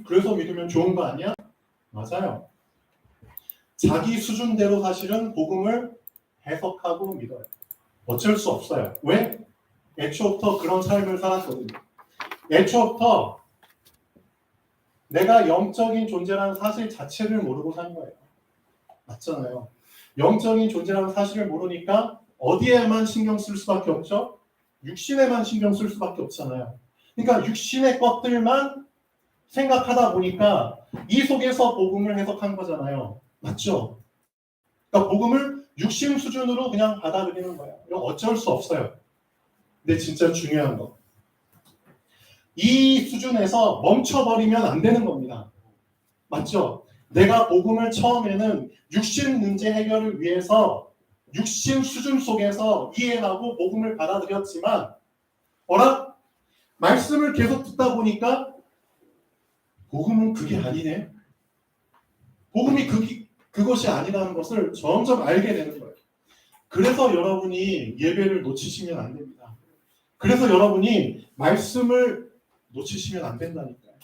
그래서 믿으면 좋은 거 아니야? 맞아요. 자기 수준대로 사실은 복음을 해석하고 믿어요. 어쩔 수 없어요. 왜? 애초부터 그런 삶을 살았거든요. 애초부터 내가 영적인 존재라는 사실 자체를 모르고 산 거예요. 맞잖아요. 영적인 존재라는 사실을 모르니까 어디에만 신경 쓸 수밖에 없죠? 육신에만 신경 쓸 수밖에 없잖아요. 그러니까 육신의 것들만 생각하다 보니까 이 속에서 복음을 해석한 거잖아요. 맞죠? 그러니까 복음을 육신 수준으로 그냥 받아들이는 거예요. 이거 어쩔 수 없어요. 근데 진짜 중요한 거. 이 수준에서 멈춰버리면 안 되는 겁니다. 맞죠? 내가 복음을 처음에는 육신 문제 해결을 위해서 육신 수준 속에서 이해하고 복음을 받아들였지만 말씀을 계속 듣다 보니까 복음은 그게 아니네. 복음이 그것이 아니라는 것을 점점 알게 되는 거예요. 그래서 여러분이 예배를 놓치시면 안 됩니다. 그래서 여러분이 말씀을 놓치시면 안 된다니까요.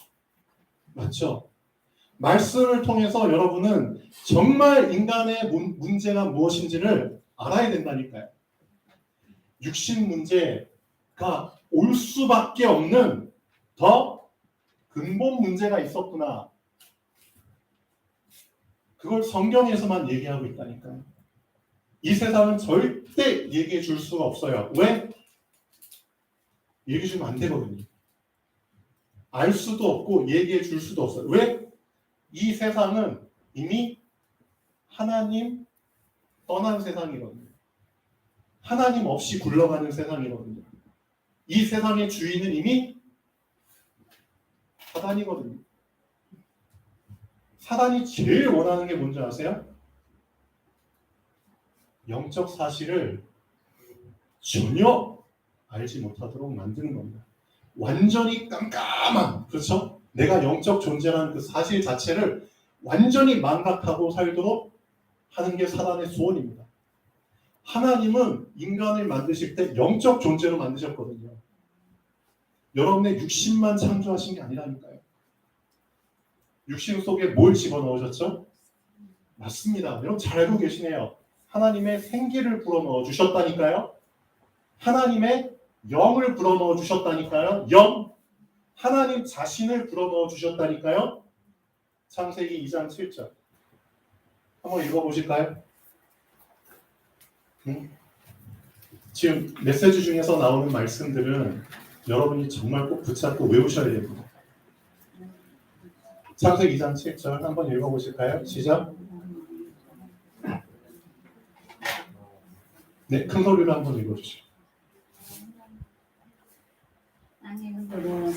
맞죠? 말씀을 통해서 여러분은 정말 인간의 문제가 무엇인지를 알아야 된다니까요. 육신 문제가 올 수밖에 없는 더 근본 문제가 있었구나. 그걸 성경에서만 얘기하고 있다니까요. 이 세상은 절대 얘기해 줄 수가 없어요. 왜? 얘기해 주면 안 되거든요. 알 수도 없고 얘기해 줄 수도 없어요. 왜? 이 세상은 이미 하나님 떠난 세상이거든요. 하나님 없이 굴러가는 세상이거든요. 이 세상의 주인은 이미 사단이거든요. 사단이 제일 원하는 게 뭔지 아세요? 영적 사실을 전혀 알지 못하도록 만드는 겁니다. 완전히 깜깜한, 그렇죠? 내가 영적 존재라는 그 사실 자체를 완전히 망각하고 살도록 하는 게 사단의 소원입니다. 하나님은 인간을 만드실 때 영적 존재로 만드셨거든요. 여러분의 육신만 창조하신 게 아니라니까요. 육신 속에 뭘 집어넣으셨죠? 맞습니다. 여러분 잘 알고 계시네요. 하나님의 생기를 불어넣어 주셨다니까요. 하나님의 영을 불어넣어 주셨다니까요. 영. 하나님 자신을 불어넣어 주셨다니까요. 창세기 2장 7절. 한번 읽어보실까요? 지금 메시지 중에서 나오는 말씀들은 여러분이 정말 꼭 붙잡고 외우셔야 됩니다. 창세기 2장 7절 한번 읽어보실까요? 시작. 네, 큰 소리로 한번 읽어주시죠.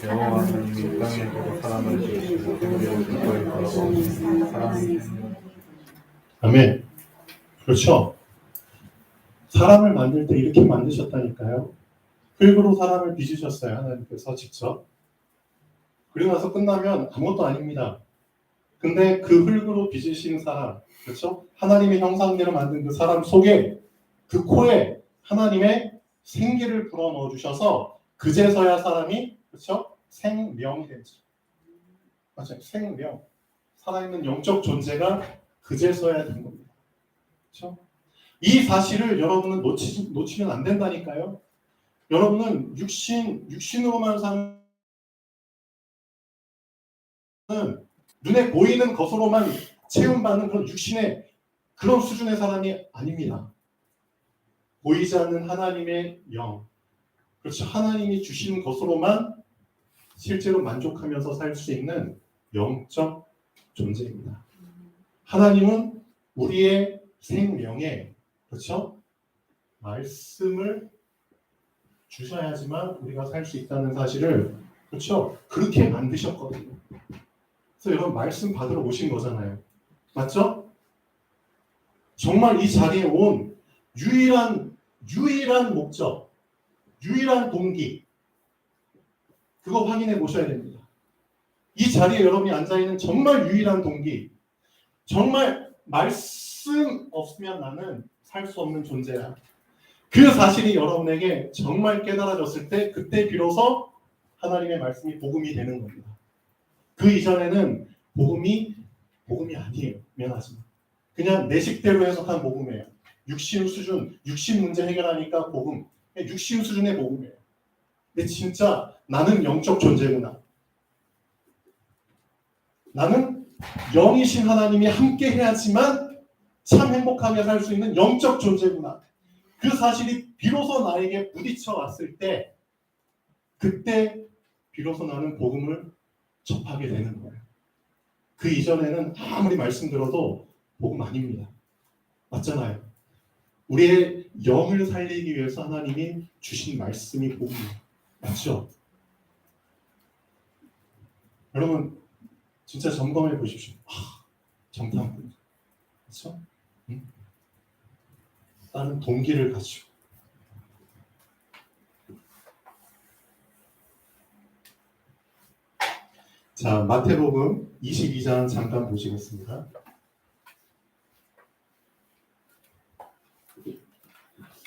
여호와 하나님이 땅에 사람을 지으시고 그리고 그거에 걸어서 사람이 아멘. 그렇죠. 사람을 만들 때 이렇게 만드셨다니까요. 흙으로 사람을 빚으셨어요. 하나님께서 직접. 그리고 나서 끝나면 아무것도 아닙니다. 근데 그 흙으로 빚으신 사람, 그렇죠? 하나님의 형상대로 만든 그 사람 속에, 그 코에 하나님의 생기를 불어넣어 주셔서 그제서야 사람이, 그렇죠? 생명이 되죠. 맞아요. 생명. 살아있는 영적 존재가 그제서야 된 겁니다. 그렇죠? 이 사실을 여러분은 놓치면 안 된다니까요. 여러분은 육신으로만 사는 눈에 보이는 것으로만 채움받는 그런 육신의 그런 수준의 사람이 아닙니다. 보이지 않는 하나님의 영, 그렇죠. 하나님이 주신 것으로만 실제로 만족하면서 살 수 있는 영적 존재입니다. 하나님은 우리의 생명에, 그렇죠, 말씀을 주셔야지만 우리가 살 수 있다는 사실을, 그렇죠, 그렇게 만드셨거든요. 그래서 여러분 말씀 받으러 오신 거잖아요. 맞죠? 정말 이 자리에 온 유일한 목적, 유일한 동기, 그거 확인해 보셔야 됩니다. 이 자리에 여러분이 앉아있는 정말 유일한 동기, 정말 말씀 없으면 나는 살 수 없는 존재야. 그 사실이 여러분에게 정말 깨달아졌을 때 그때 비로소 하나님의 말씀이 복음이 되는 겁니다. 그 이전에는 복음이 아니에요. 미안하지 마. 그냥 내 식대로 해석한 복음이에요. 육신 수준, 육신 문제 해결하니까 복음. 육신 수준의 복음이에요. 근데 진짜 나는 영적 존재구나. 나는 영이신 하나님이 함께 해야지만 참 행복하게 살 수 있는 영적 존재구나. 그 사실이 비로소 나에게 부딪혀 왔을 때 그때 비로소 나는 복음을 접하게 되는 거예요. 그 이전에는 아무리 말씀 들어도 복음 아닙니다. 맞잖아요. 우리의 영을 살리기 위해서 하나님이 주신 말씀이 복음이에요. 맞죠? 여러분 진짜 점검해 보십시오. 정탐꾼. 그렇죠? 응? 다른 동기를 가지고. 자, 마태복음 22장 잠깐 보시겠습니다.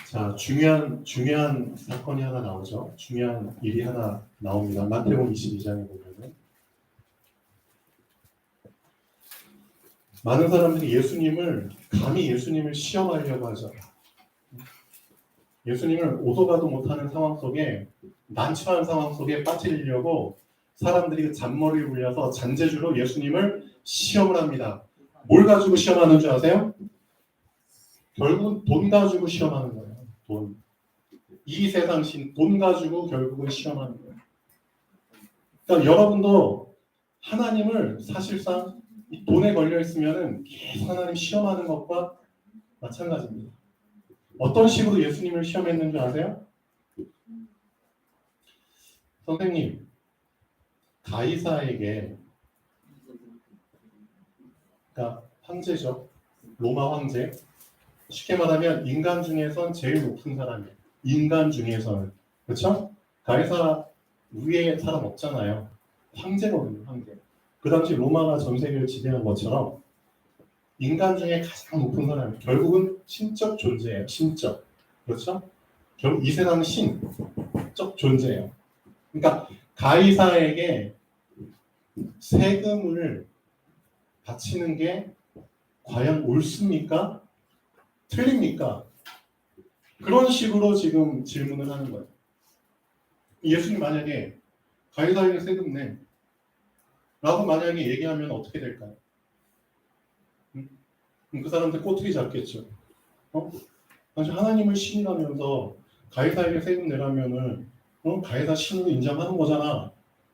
자, 중요한 사건이 하나 나오죠. 중요한 일이 하나 나옵니다. 마태복음 22장에 보면은 많은 사람들이 감히 예수님을 시험하려고 하죠. 예수님을 오도 가도 못하는 상황 속에, 난처한 상황 속에 빠뜨리려고 사람들이 그 잔머리를 굴려서 잔재주로 예수님을 시험을 합니다. 뭘 가지고 시험하는 줄 아세요? 결국은 돈 가지고 시험하는 거예요. 돈. 이 세상 돈 가지고 결국은 시험하는 거예요. 그러니까 여러분도 하나님을 사실상 이 돈에 걸려 있으면은 계속 하나님 시험하는 것과 마찬가지입니다. 어떤 식으로 예수님을 시험했는지 아세요? 선생님, 가이사에게, 그러니까 황제죠. 로마 황제. 쉽게 말하면 인간 중에선 제일 높은 사람이에요. 인간 중에서는. 그렇죠? 가이사 위에 사람 없잖아요. 황제거든요. 황제. 그 당시 로마가 전 세계를 지배한 것처럼 인간 중에 가장 높은 사람이 결국은 신적 존재예요. 신적. 그렇죠? 결국 이 세상 신적 존재예요. 그러니까 가이사에게 세금을 바치는 게 과연 옳습니까? 틀립니까? 그런 식으로 지금 질문을 하는 거예요. 예수님 만약에 가이사에게 세금 내 라고 만약에 얘기하면 어떻게 될까요? 그 사람들 꼬투리 잡겠죠. 사실 하나님을 신이라면서 가이사에게 세금 내라면은 가이사 신으로 인정하는 거잖아.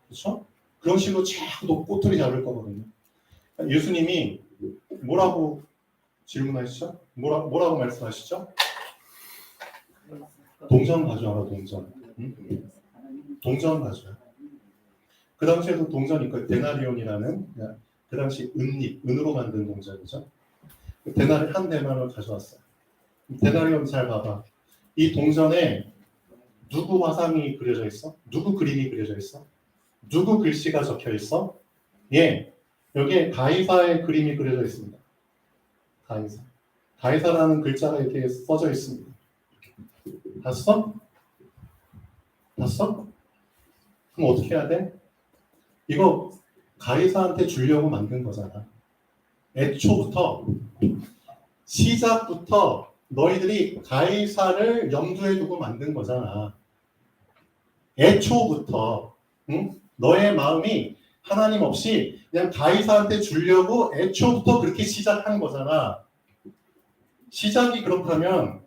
그렇죠? 그런 식으로 자꾸 꼬투리 잡을 거거든요. 예수님이 뭐라고 질문하시죠? 뭐라고 말씀하시죠? 동전 가져와라, 동전. 동전 가져와. 그 당시에도 동전이 있고 데나리온이라는 그 당시 은으로 만든 동전이죠. 한 데나리온을 가져왔어요. 데나리온 잘 봐봐. 이 동전에 누구 화상이 그려져 있어? 누구 그림이 그려져 있어? 누구 글씨가 적혀 있어? 예, 여기에 가이사의 그림이 그려져 있습니다. 가이사라는 글자가 이렇게 써져 있습니다. 봤어? 그럼 어떻게 해야 돼? 이거 가이사한테 주려고 만든 거잖아. 애초부터 시작부터 너희들이 가이사를 염두에 두고 만든 거잖아. 애초부터 너의 마음이 하나님 없이 그냥 가이사한테 주려고 애초부터 그렇게 시작한 거잖아. 시작이 그렇다면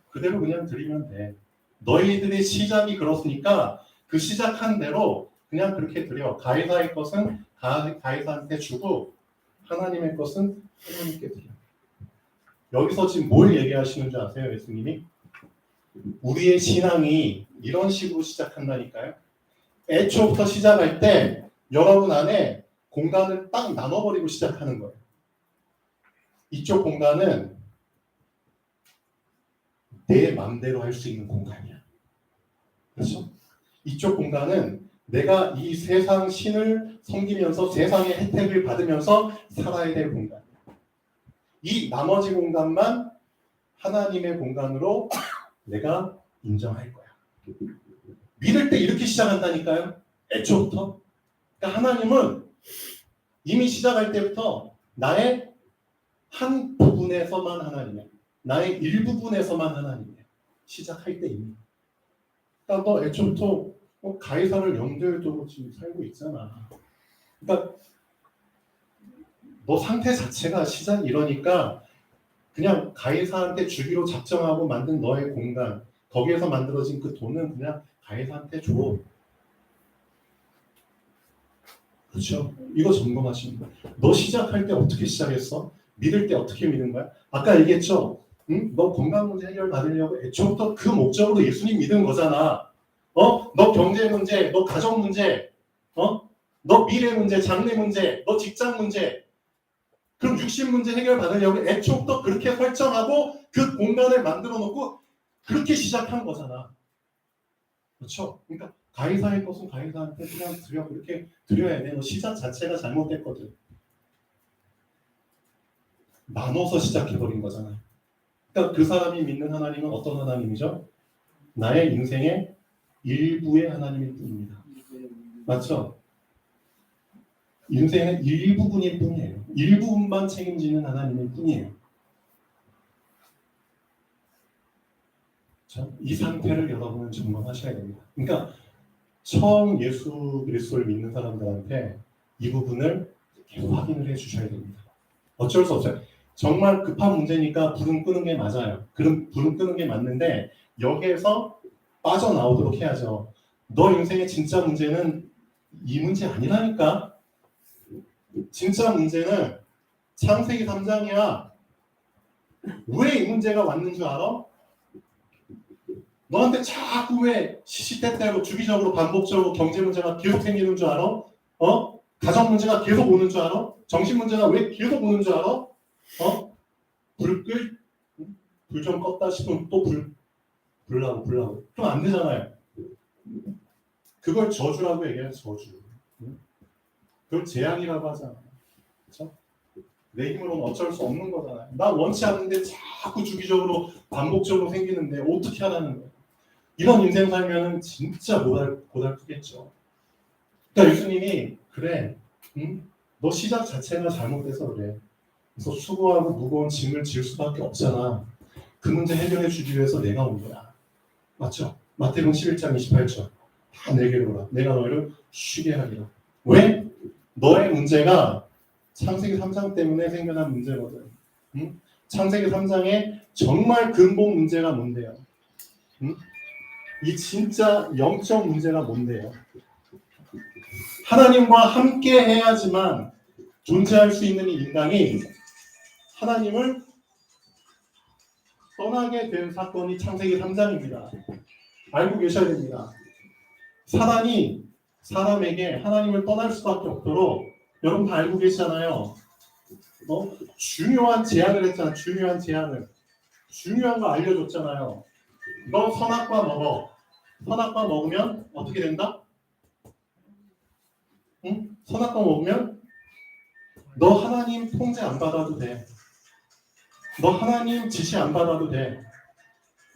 그대로 그냥 드리면 돼. 너희들의 시작이 그렇으니까 그 시작한 대로 그냥 그렇게 드려. 가이사의 것은 가이사한테 주고 하나님의 것은 하나님께 드려. 여기서 지금 뭘 얘기하시는 줄 아세요, 예수님이? 우리의 신앙이 이런 식으로 시작한다니까요. 애초부터 시작할 때 여러분 안에 공간을 딱 나눠버리고 시작하는 거예요. 이쪽 공간은 내 마음대로 할 수 있는 공간이야. 그렇죠? 이쪽 공간은 내가 이 세상 신을 섬기면서 세상의 혜택을 받으면서 살아야 될 공간이야. 이 나머지 공간만 하나님의 공간으로 내가 인정할 거야. 믿을 때 이렇게 시작한다니까요. 애초부터. 그러니까 하나님은 이미 시작할 때부터 나의 한 부분에서만 하나님이야. 나의 일부분에서만 하나님이야. 시작할 때 이미. 그러니까 너 애초부터 가이사를 염두에 두고 지금 살고 있잖아. 그러니까 너 상태 자체가 시작 이러니까 그냥 가이사한테 주기로 작정하고 만든 너의 공간, 거기에서 만들어진 그 돈은 그냥 가이사한테 줘. 그렇죠? 이거 점검하시는 거야. 너 시작할 때 어떻게 시작했어? 믿을 때 어떻게 믿은 거야? 아까 얘기했죠? 응? 너 건강 문제 해결 받으려고 애초부터 그 목적으로 예수님 믿은 거잖아. 너 경제 문제, 너 가정 문제, 너 미래 문제, 장래 문제, 너 직장 문제, 그럼 육신 문제 해결 받으려고 애초부터 그렇게 설정하고 그 공간을 만들어 놓고 그렇게 시작한 거잖아. 그렇죠? 그러니까 가이사의 것은 가이사한테 그냥 드려 그렇게 드려야 돼. 너 시작 자체가 잘못됐거든. 나눠서 시작해버린 거잖아. 그러니까 그 사람이 믿는 하나님은 어떤 하나님이죠? 나의 인생의 일부의 하나님일 뿐입니다. 맞죠? 인생의 일부분일 뿐이에요. 일부분만 책임지는 하나님일 뿐이에요. 이 상태를 여러분은 점검하셔야 됩니다. 그러니까 처음 예수 그리스도를 믿는 사람들한테 이 부분을 계속 확인을 해 주셔야 됩니다. 어쩔 수 없어요. 정말 급한 문제니까 불은 끄는 게 맞아요. 그럼 불은 끄는 게 맞는데 여기에서 빠져나오도록 해야죠. 너 인생의 진짜 문제는 이 문제 아니라니까. 진짜 문제는 창세기 3장이야. 왜 이 문제가 왔는 줄 알아? 너한테 자꾸 왜 시시때때로 주기적으로 반복적으로 경제 문제가 계속 생기는 줄 알아? 가정 문제가 계속 오는 줄 알아? 정신 문제가 왜 계속 오는 줄 알아? 불 좀 껐다 싶으면 또 불나고. 그럼 안 되잖아요. 그걸 저주라고 얘기해요. 저주. 그걸 재앙이라고 하잖아. 그렇죠? 내 힘으로는 어쩔 수 없는 거잖아요. 나 원치 않는데 자꾸 주기적으로 반복적으로 생기는데 어떻게 하라는 거야. 이런 인생 살면은 진짜 고달프겠죠. 그러니까 예수님이 그래, 너 시작 자체가 잘못돼서 그래. 그래서 수고하고 무거운 짐을 질 수밖에 없잖아. 그 문제 해결해 주기 위해서 내가 온 거야. 맞죠? 마태복음 11장 28절. 다 내게로 오라. 내가 너희를 쉬게 하리라. 왜? 너의 문제가 창세기 3장 때문에 생겨난 문제거든. 창세기 3장에 정말 근본 문제가 뭔데요? 이 진짜 영적 문제가 뭔데요? 하나님과 함께 해야지만 존재할 수 있는 이 인간이 하나님을 떠나게 된 사건이 창세기 3장입니다. 알고 계셔야 됩니다. 사단이 사람에게 하나님을 떠날 수밖에 없도록 여러분 다 알고 계시잖아요. 중요한 제안을 했잖아. 중요한 거 알려줬잖아요. 너 선악과 먹어. 선악과 먹으면 어떻게 된다? 선악과 먹으면 너 하나님 통제 안 받아도 돼. 너 하나님 지시 안 받아도 돼.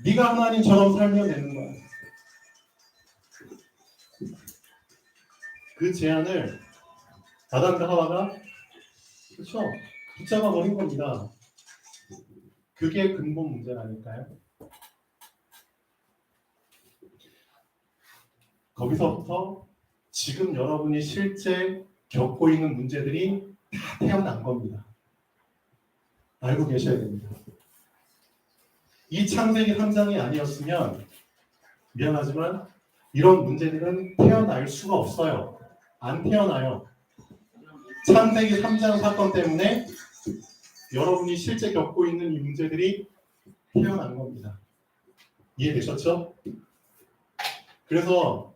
네가 하나님처럼 살면 되는 거야. 그 제안을 아담과 하와가 그렇죠? 붙잡아 버린 겁니다. 그게 근본 문제라니까요. 거기서부터 지금 여러분이 실제 겪고 있는 문제들이 다 태어난 겁니다. 알고 계셔야 됩니다. 이 창세기 3장이 아니었으면 미안하지만 이런 문제들은 태어날 수가 없어요. 안 태어나요. 창세기 3장 사건 때문에 여러분이 실제 겪고 있는 이 문제들이 태어난 겁니다. 이해되셨죠? 그래서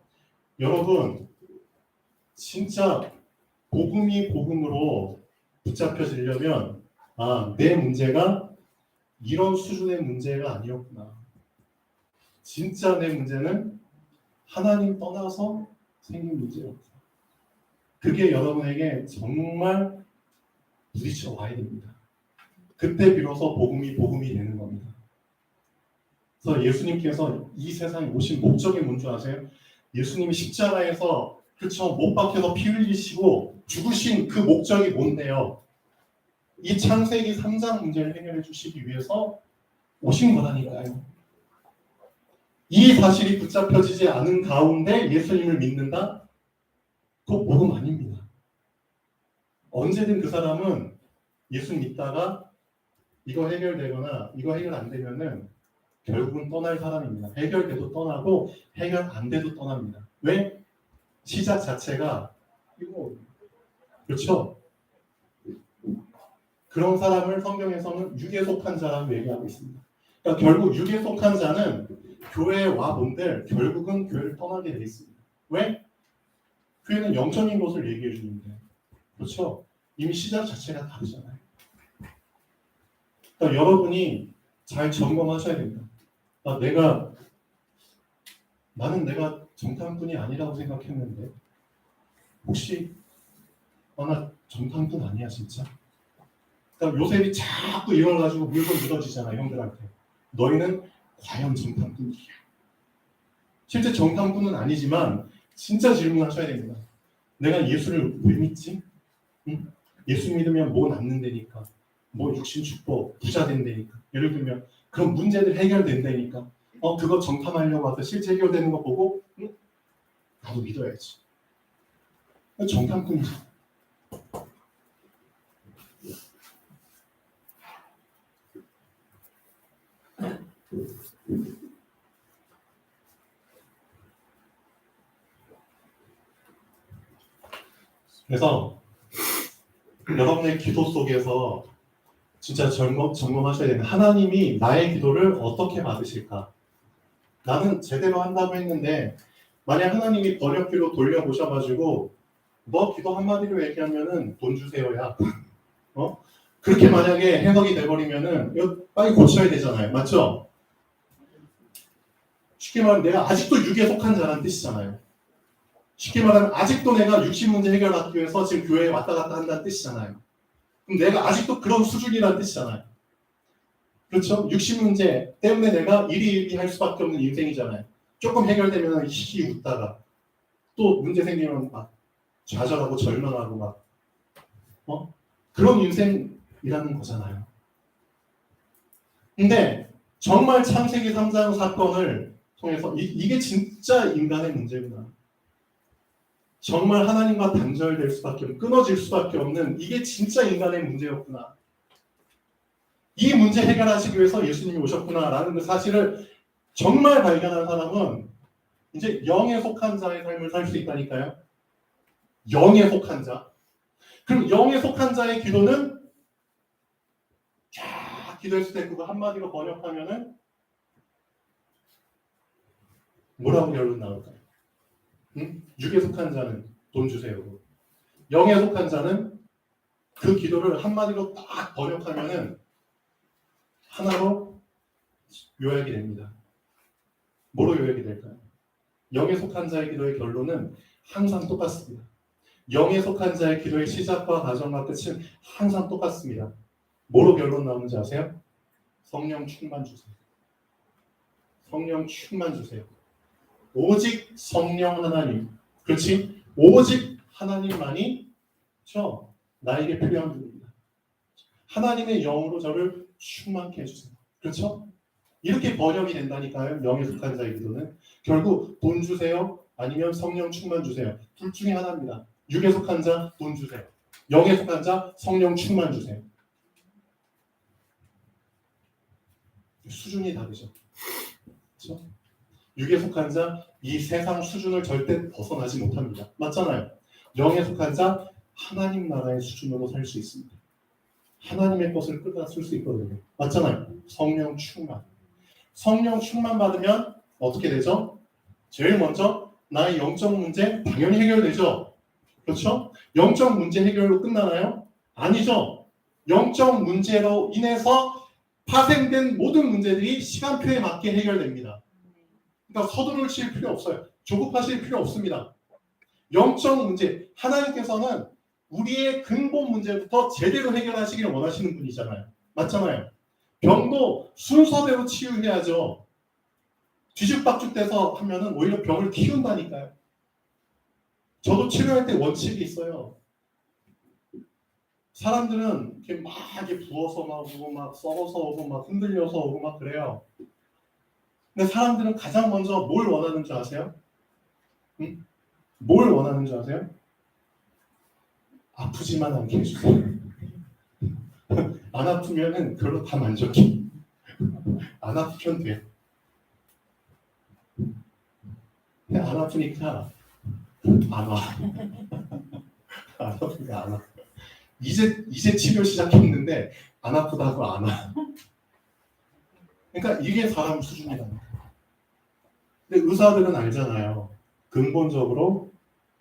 여러분 진짜 복음이 복음으로 붙잡혀지려면 내 문제가 이런 수준의 문제가 아니었구나. 진짜 내 문제는 하나님 떠나서 생긴 문제였구나. 그게 여러분에게 정말 부딪혀 와야 됩니다. 그때 비로소 복음이 되는 겁니다. 그래서 예수님께서 이 세상에 오신 목적이 뭔지 아세요? 예수님이 십자가에서 그렇죠. 못 박혀서 피 흘리시고 죽으신 그 목적이 뭔데요? 이 창세기 3장 문제를 해결해 주시기 위해서 오신 거라니까요. 이 사실이 붙잡혀지지 않은 가운데 예수님을 믿는다? 그거 복음 아닙니다. 언제든 그 사람은 예수 믿다가 이거 해결되거나 이거 해결 안 되면은 결국은 떠날 사람입니다. 해결돼도 떠나고 해결 안 돼도 떠납니다. 왜? 시작 자체가 이거 그렇죠? 그런 사람을 성경에서는 육에 속한 자라고 얘기하고 있습니다. 그러니까 결국 육에 속한 자는 교회에 와 본들 결국은 교회를 떠나게 돼 있습니다. 왜? 교회는 영적인 것을 얘기해 주는데 그렇죠? 이미 시작 자체가 다르잖아요. 그러니까 여러분이 잘 점검하셔야 됩니다. 나는 내가 정탐꾼이 아니라고 생각했는데 혹시 나 정탐꾼 아니야 진짜? 그러니까 요셉이 자꾸 이걸 가지고 물건 묻어지잖아 형들한테. 너희는 과연 정탐꾼이야? 실제 정탐꾼은 아니지만 진짜 질문하셔야 됩니다. 내가 예수를 왜 믿지? 응? 예수 믿으면 뭐 남는다니까, 뭐 육신 축복, 부자 된다니까. 예를 들면 그런 문제들 해결된다니까. 그거 정탐하려고 와서 실제 해결되는 거 보고 나도 믿어야지. 정탐꾼이지. 그래서 여러분의 기도 속에서 진짜 점검하셔야 되는 하나님이 나의 기도를 어떻게 받으실까? 나는 제대로 한다고 했는데 만약 하나님이 번역기로 돌려보셔가지고 너 기도 한마디로 얘기하면은 돈 주세요야. 그렇게 만약에 해석이 돼버리면은 이거 빨리 고쳐야 되잖아요. 맞죠? 쉽게 말하면 내가 아직도 육에 속한 자라는 뜻이잖아요. 쉽게 말하면 아직도 내가 육신 문제 해결하기 위해서 지금 교회에 왔다 갔다 한다는 뜻이잖아요. 그럼 내가 아직도 그런 수준이라는 뜻이잖아요. 그렇죠? 육신 문제 때문에 내가 일이 할 수밖에 없는 인생이잖아요. 조금 해결되면 히히 웃다가 또 문제 생기면 막 좌절하고 절망하고 막 그런 인생이라는 거잖아요. 근데 정말 창세기 3장 사건을 통해서 이게 진짜 인간의 문제구나. 정말 하나님과 단절될 수밖에 없는, 끊어질 수밖에 없는 이게 진짜 인간의 문제였구나. 이 문제 해결하시기 위해서 예수님이 오셨구나라는 그 사실을 정말 발견한 사람은 이제 영에 속한 자의 삶을 살 수 있다니까요. 영에 속한 자. 그럼 영에 속한 자의 기도는 쫙 기도할 수 있고 한마디로 번역하면은 뭐라고 결론 나올까요? 육에 속한 자는 돈 주세요. 영에 속한 자는 그 기도를 한마디로 딱 번역하면은 하나로 요약이 됩니다. 뭐로 요약이 될까요? 영에 속한 자의 기도의 결론은 항상 똑같습니다. 영에 속한 자의 기도의 시작과 과정과 끝은 항상 똑같습니다. 뭐로 결론 나오는지 아세요? 성령 충만 주세요. 성령 충만 주세요. 오직 성령 하나님, 그렇지? 오직 하나님만이 나에게 필요한 분입니다. 하나님의 영으로 저를 충만케 해주세요. 그렇죠? 이렇게 번역이 된다니까요. 영에 속한 자의 기도는 결국 돈 주세요, 아니면 성령 충만 주세요. 둘 중에 하나입니다. 육에 속한 자 돈 주세요. 영에 속한 자 성령 충만 주세요. 수준이 다르죠. 그렇죠? 육에 속한 자 이 세상 수준을 절대 벗어나지 못합니다. 맞잖아요. 영에 속한 자 하나님 나라의 수준으로 살 수 있습니다. 하나님의 것을 끌어다 쓸 수 있거든요. 맞잖아요. 성령 충만. 성령 충만 받으면 어떻게 되죠? 제일 먼저 나의 영적 문제 당연히 해결되죠. 그렇죠? 영적 문제 해결로 끝나나요? 아니죠. 영적 문제로 인해서 파생된 모든 문제들이 시간표에 맞게 해결됩니다. 그러니까 서두르실 필요 없어요. 조급하실 필요 없습니다. 영적 문제, 하나님께서는 우리의 근본 문제부터 제대로 해결하시기를 원하시는 분이잖아요. 맞잖아요. 병도 순서대로 치유해야죠. 뒤죽박죽돼서 하면은 오히려 병을 키운다니까요. 저도 치료할 때 원칙이 있어요. 사람들은 이렇게 막 이렇게 부어서 막 오고 막 썩어서 오고 막 흔들려서 오고 막 그래요. 근데 사람들은 가장 먼저 뭘 원하는 줄 아세요? 응? 뭘 원하는 줄 아세요? 아프지만 않게 해주세요. 안 아프면은 그걸로 다 만족해. 안 아프면 돼. 근데 안 아프니까 안 와. 안 아프니까 안 와. 이제 치료 시작했는데 안 아프다고 안 와. 그러니까 이게 사람 수준이라는 거예요. 근데 의사들은 알잖아요. 근본적으로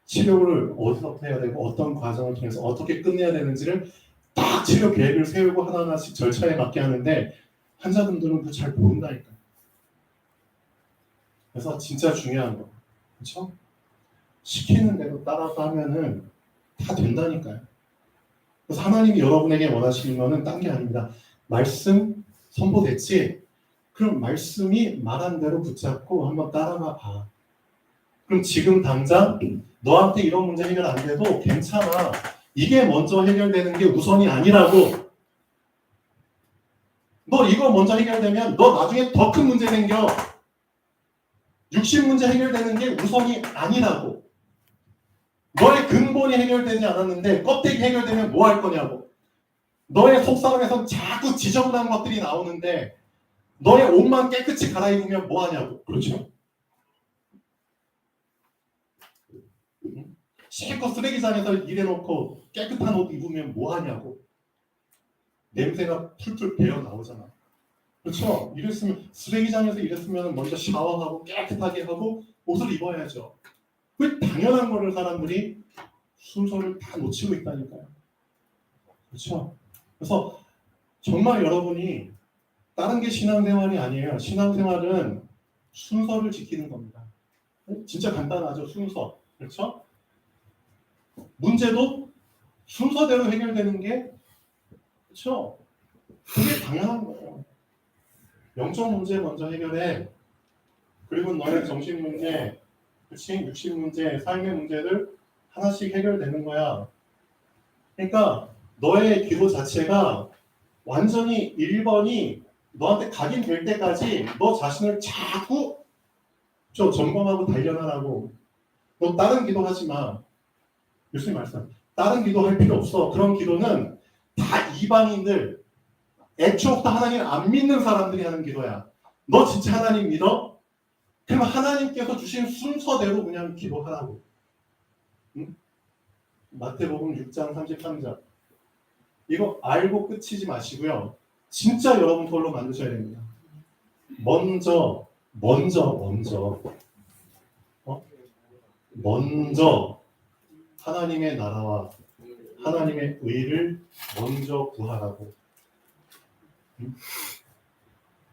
치료를 어디서부터 해야 되고 어떤 과정을 통해서 어떻게 끝내야 되는지를 딱 치료 계획을 세우고 하나하나씩 절차에 맞게 하는데 환자분들은 그거 잘 모른다니까요. 그래서 진짜 중요한 거, 그렇죠? 시키는 대로 따라서 하면은 다 된다니까요. 그래서 하나님이 여러분에게 원하시는 거는 딴 게 아닙니다. 말씀 선포됐지? 그럼 말씀이 말한 대로 붙잡고 한번 따라가 봐. 그럼 지금 당장 너한테 이런 문제 해결 안 돼도 괜찮아. 이게 먼저 해결되는 게 우선이 아니라고. 너 이거 먼저 해결되면 너 나중에 더 큰 문제 생겨. 60문제 해결되는 게 우선이 아니라고. 너의 근본이 해결되지 않았는데 껍데기 해결되면 뭐 할 거냐고. 너의 속사람에선 자꾸 지저분한 것들이 나오는데 너의 옷만 깨끗이 갈아입으면 뭐 하냐고. 그렇죠? 실컷 쓰레기장에서 일해놓고 깨끗한 옷 입으면 뭐 하냐고. 냄새가 풀풀 배어 나오잖아. 그렇죠? 이랬으면 쓰레기장에서 일했으면 먼저 샤워하고 깨끗하게 하고 옷을 입어야죠. 그 당연한 거를 사람들이 순서를 다 놓치고 있다니까요. 그렇죠? 그래서 정말 여러분이 다른 게 신앙생활이 아니에요. 신앙생활은 순서를 지키는 겁니다. 진짜 간단하죠. 순서. 그렇죠? 문제도 순서대로 해결되는 게 그렇죠? 그게 당연한 거예요. 영적 문제 먼저 해결해. 그리고 너의 정신 문제, 그치? 육신 문제, 삶의 문제들 하나씩 해결되는 거야. 그러니까 너의 기도 자체가 완전히 1번이 너한테 각인될 때까지 너 자신을 자꾸 점검하고 단련하라고. 너 다른 기도하지 마. 예수님 말씀. 다른 기도할 필요 없어. 그런 기도는 다 이방인들, 애초부터 하나님 안 믿는 사람들이 하는 기도야. 너 진짜 하나님 믿어? 그럼 하나님께서 주신 순서대로 그냥 기도하라고. 응? 마태복음 6장 33절. 이거 알고 끝이지 마시고요. 진짜 여러분 걸로 만드셔야 됩니다. 먼저 하나님의 나라와 하나님의 의를 먼저 구하라고.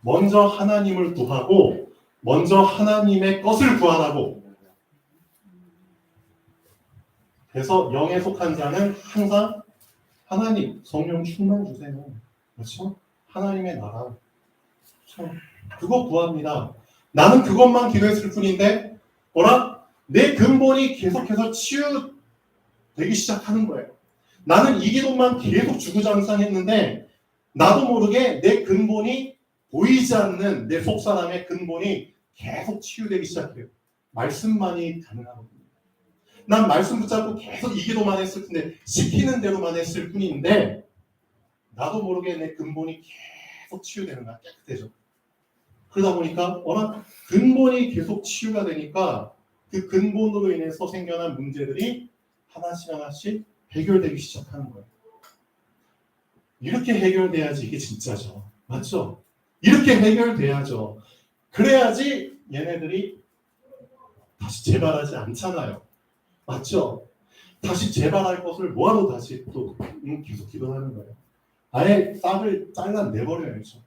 먼저 하나님을 구하고 먼저 하나님의 것을 구하라고. 그래서 영에 속한 자는 항상 하나님, 성령 충만 주세요. 그렇죠? 하나님의 나라. 그렇죠? 그거 구합니다. 나는 그것만 기도했을 뿐인데 뭐라? 내 근본이 계속해서 치유되기 시작하는 거예요. 나는 이 기도만 계속 주구장창했는데 나도 모르게 내 근본이 보이지 않는 내 속사람의 근본이 계속 치유되기 시작해요. 말씀만이 가능하거든요. 난 말씀 붙잡고 계속 이 기도만 했을 텐데 시키는 대로만 했을 뿐인데 나도 모르게 내 근본이 계속 치유되는 거야. 깨끗해져. 그러다 보니까 워낙 근본이 계속 치유가 되니까 그 근본으로 인해서 생겨난 문제들이 하나씩 해결되기 시작하는 거예요. 이렇게 해결돼야지 이게 진짜죠. 맞죠? 이렇게 해결돼야죠. 그래야지 얘네들이 다시 재발하지 않잖아요. 맞죠? 다시 재발할 것을 뭐하러 다시 또 계속 기도하는 거예요. 아예 싹을 잘라내버려야죠.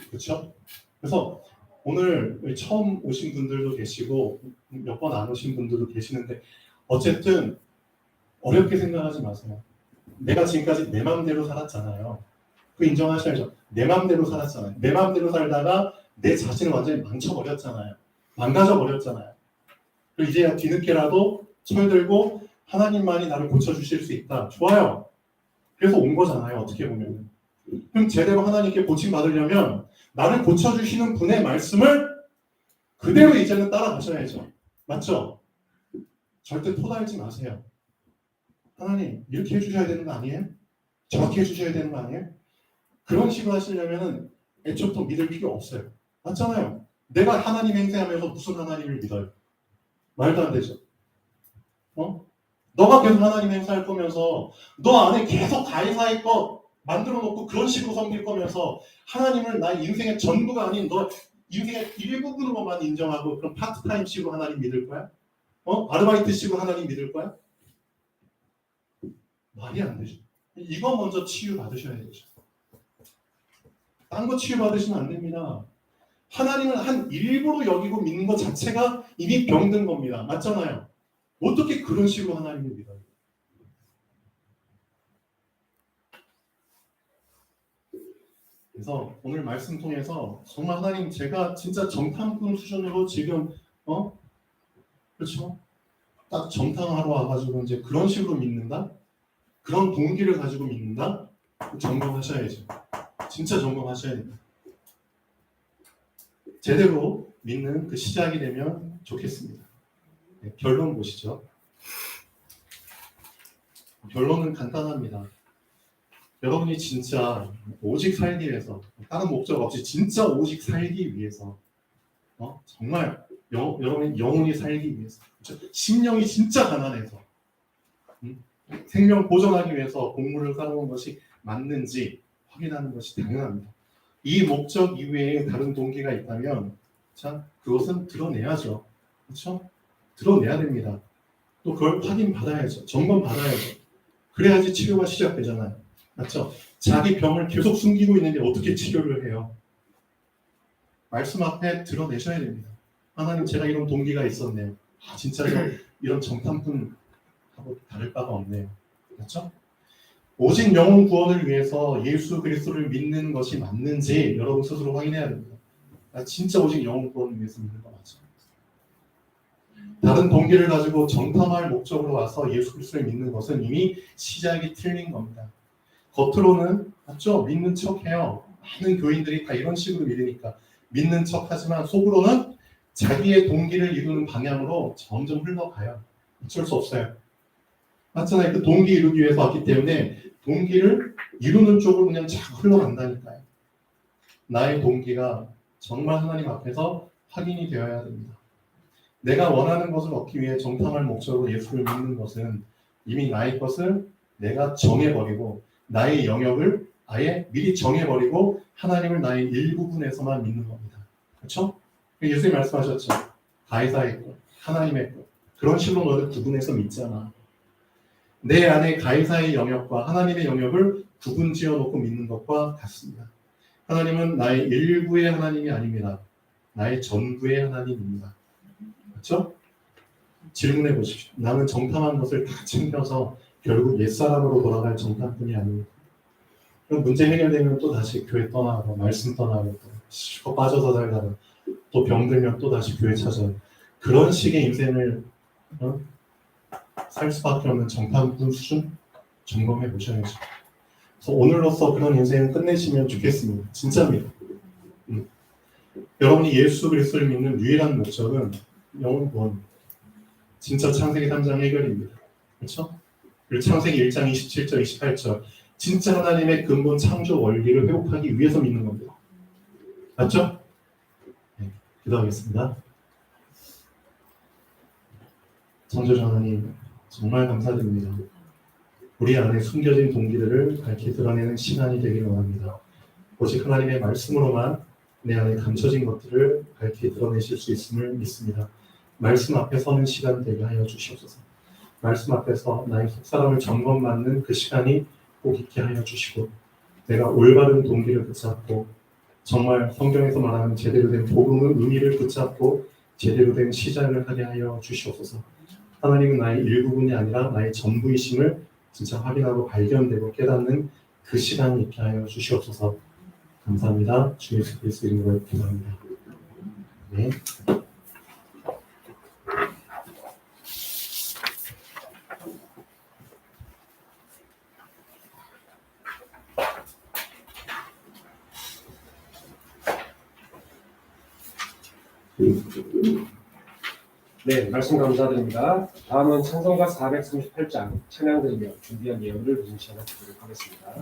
그렇죠? 그래서 오늘 처음 오신 분들도 계시고 몇 번 안 오신 분들도 계시는데 어쨌든 어렵게 생각하지 마세요. 내가 지금까지 내 맘대로 살았잖아요. 그 인정하셔야죠. 내 맘대로 살았잖아요. 내 맘대로 살다가 내 자신을 완전히 망쳐버렸잖아요. 망가져버렸잖아요. 그리고 이제야 뒤늦게라도 철들고 하나님만이 나를 고쳐주실 수 있다. 좋아요. 그래서 온 거잖아요. 어떻게 보면. 그럼 제대로 하나님께 고침받으려면 나를 고쳐주시는 분의 말씀을 그대로 이제는 따라가셔야죠. 맞죠? 절대 토달지 마세요. 하나님 이렇게 해주셔야 되는 거 아니에요? 저렇게 해주셔야 되는 거 아니에요? 그런 식으로 하시려면 애초부터 믿을 필요 없어요. 맞잖아요. 내가 하나님 행세하면서 무슨 하나님을 믿어요? 말도 안 되죠. 너가 계속 하나님 행사할 거면서 너 안에 계속 가이사의 것 만들어 놓고 그런 식으로 섬길 거면서 하나님을 나의 인생의 전부가 아닌 너 인생의 일부분으로만 인정하고 그런 파트타임식으로 하나님 믿을 거야? 아르바이트식으로 하나님 믿을 거야? 말이 안 되죠. 이거 먼저 치유 받으셔야 되죠. 딴 거 치유 받으시면 안 됩니다. 하나님을 한 일부로 여기고 믿는 것 자체가 이미 병든 겁니다. 맞잖아요. 어떻게 그런 식으로 하나님을 믿어요? 그래서 오늘 말씀 통해서 정말 하나님 제가 진짜 정탐꾼 수준으로 지금 그렇죠? 딱 정탐하러 와가지고 이제 그런 식으로 믿는다? 그런 동기를 가지고 믿는다? 점검하셔야죠. 진짜 점검하셔야 됩니다. 제대로 믿는 그 시작이 되면 좋겠습니다. 네, 결론 보시죠. 결론은 간단합니다. 여러분이 진짜 오직 살기 위해서 다른 목적 없이 진짜 오직 살기 위해서 정말 여러분이 영혼이 살기 위해서 그렇죠? 심령이 진짜 가난해서 생명 보존하기 위해서 공물을 쌓아놓은 것이 맞는지 확인하는 것이 당연합니다. 이 목적 이외에 다른 동기가 있다면 자 그것은 드러내야죠. 그렇죠? 드러내야 됩니다. 또 그걸 확인받아야죠. 점검받아야죠. 그래야지 치료가 시작되잖아요. 맞죠? 자기 병을 계속 숨기고 있는데 어떻게 치료를 해요? 말씀 앞에 드러내셔야 됩니다. 하나님 제가 이런 동기가 있었네요. 진짜 이런 정탐꾼하고 다를 바가 없네요. 그렇죠? 오직 영혼 구원을 위해서 예수 그리스도를 믿는 것이 맞는지 여러분 스스로 확인해야 됩니다. 진짜 오직 영혼 구원을 위해서 믿는 거 맞죠? 다른 동기를 가지고 정탐할 목적으로 와서 예수 그리스도를 믿는 것은 이미 시작이 틀린 겁니다. 겉으로는 맞죠? 믿는 척해요. 많은 교인들이 다 이런 식으로 믿으니까 믿는 척하지만 속으로는 자기의 동기를 이루는 방향으로 점점 흘러가요. 어쩔 수 없어요. 맞잖아요. 그 동기 이루기 위해서 왔기 때문에 동기를 이루는 쪽으로 그냥 자꾸 흘러간다니까요. 나의 동기가 정말 하나님 앞에서 확인이 되어야 됩니다. 내가 원하는 것을 얻기 위해 정탐할 목적으로 예수를 믿는 것은 이미 나의 것을 내가 정해버리고 나의 영역을 아예 미리 정해버리고 하나님을 나의 일부분에서만 믿는 겁니다. 그렇죠? 예수님이 말씀하셨죠. 가이사의 것, 하나님의 것. 그런 식으로 너를 구분해서 믿잖아. 내 안에 가이사의 영역과 하나님의 영역을 구분지어 놓고 믿는 것과 같습니다. 하나님은 나의 일부의 하나님이 아닙니다. 나의 전부의 하나님입니다. 그렇죠? 질문해 보십시오. 나는 정탐한 것을 다 챙겨서 결국 옛사람으로 돌아갈 정탐꾼이 아닙니다. 그럼 문제 해결되면 또 다시 교회 떠나고 말씀 떠나고 또 빠져서 살다가 또 병들면 또 다시 교회 찾아요. 그런 식의 인생을 살 수밖에 없는 정탐꾼 수준 점검해 보셔야죠. 그래서 오늘로써 그런 인생을 끝내시면 좋겠습니다. 진짜입니다. 여러분이 예수 그리스도를 믿는 유일한 목적은 영혼 구원. 진짜 창세기 3장 해결입니다. 그렇죠? 그리고 창세기 1장 27절 28절 진짜 하나님의 근본 창조 원리를 회복하기 위해서 믿는 겁니다. 맞죠? 네, 기도하겠습니다. 창조주 하나님 정말 감사드립니다. 우리 안에 숨겨진 동기들을 밝히 드러내는 시간이 되기를 원합니다. 오직 하나님의 말씀으로만 내 안에 감춰진 것들을 밝히 드러내실 수 있음을 믿습니다. 말씀 앞에 서는 시간 되게 하여 주시옵소서. 말씀 앞에서 나의 속사람을 점검받는 그 시간이 꼭 있게 하여 주시고 내가 올바른 동기를 붙잡고 정말 성경에서 말하는 제대로 된 복음의 의미를 붙잡고 제대로 된 시작을 하게 하여 주시옵소서. 하나님은 나의 일부분이 아니라 나의 전부이심을 진짜 확인하고 발견되고 깨닫는 그 시간이 있게 하여 주시옵소서. 감사합니다. 주 예수 그리스도 이름으로 기도합니다. 네. 네, 말씀 감사드립니다. 다음은 찬송가 438장 찬양 드리며 준비한 예언을 문시하도록 하겠습니다.